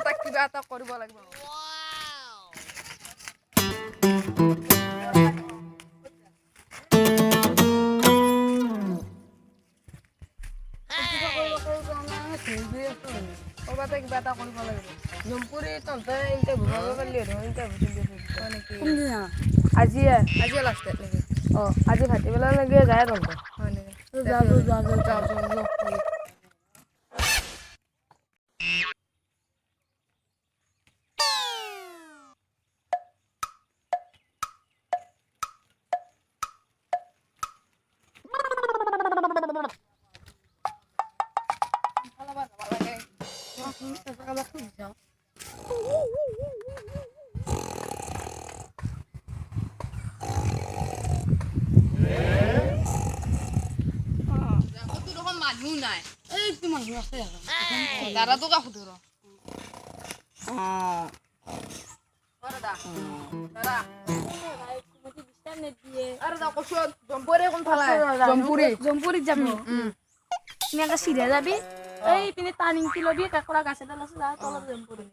তাক কিবা এটা কৰিব লাগিব ক'ৰবাতে কিবা এটা কৰিব লাগিব জম্পুৰি তহঁতে ইণ্টাৰভিউ কৰিব পাৰিলি আজিয়ে লাষ্ট ডেট নেকি আজি ভাটিবেলালৈকে যায় তহঁতে হয় নেকি দাদাটো কাকো ধৰ জম্পুৰিত যাব ধুনীয়াকে চিধা যাবি এই পিনে টাৰ্ণিংটো ল'বি কাকৰা গাছ এডাল আছে তাৰ তলত জম্পুৰি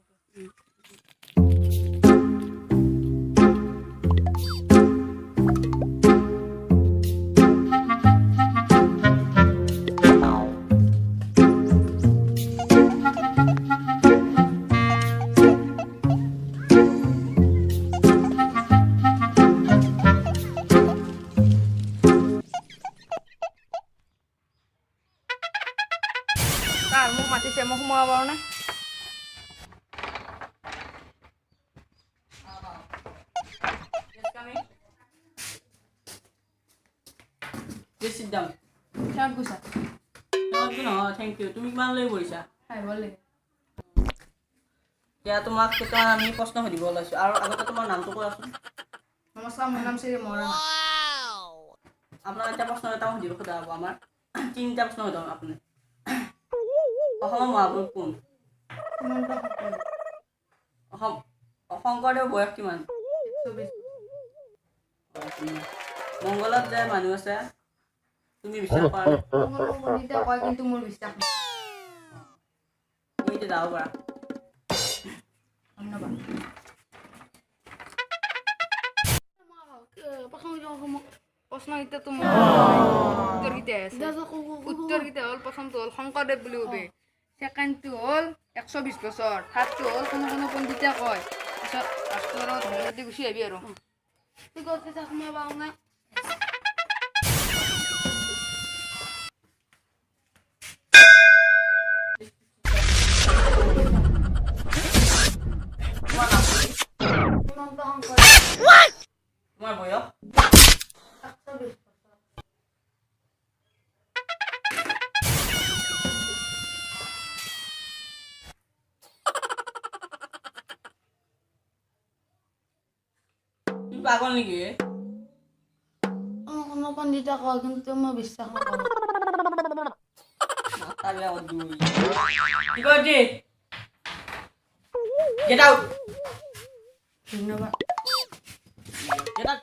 মোক মাতিছে মই সোমাব পাৰো নে Sit down. কিমান কৈছা No, thank you. তুমি কিমান লৈ পৰিছা? খাই ভাল লাগে এতিয়া তোমাক কেইটামান আমি প্ৰশ্ন সুধিব ওলাইছো আৰু আগতে তোমাৰ নামটো কোৱাচোন নমস্কাৰ মোৰ নাম শ্ৰী মৰাণ আপোনাক এটা প্ৰশ্ন এটা সুধিব খোজা হ'ব আমাৰ তিনিটা প্ৰশ্ন সোধাম আপুনি অসমৰ মহাপুৰুষ কোন শংকৰদেৱৰ বয়স কিমান মংগলত যে মানুহ আছে তুমি বিশ্বাস কৰা কিন্তু মোৰ বিশ্বাস তুমি এতিয়া যাব পাৰা ধন্যবাদ প্ৰশ্ন কেইটাতো উত্তৰ কেইটা হ'ল প্ৰথমটো হ'ল শংকৰদেৱ বুলি কবি ছেকেণ্ডটো হ'ল 120 বছৰ থাৰ্ডটো হ'ল কোনো কোনো পণ্ডিতে কয় পিছত লাষ্টটো গুচি আহিবি আৰু তোমাৰ বয়স পাগল নেকি কোনো পণ্ডিতে কয় কিন্তু মই বিশ্বাস নকৰোঁ Get out! ধন্যবাদ Get out!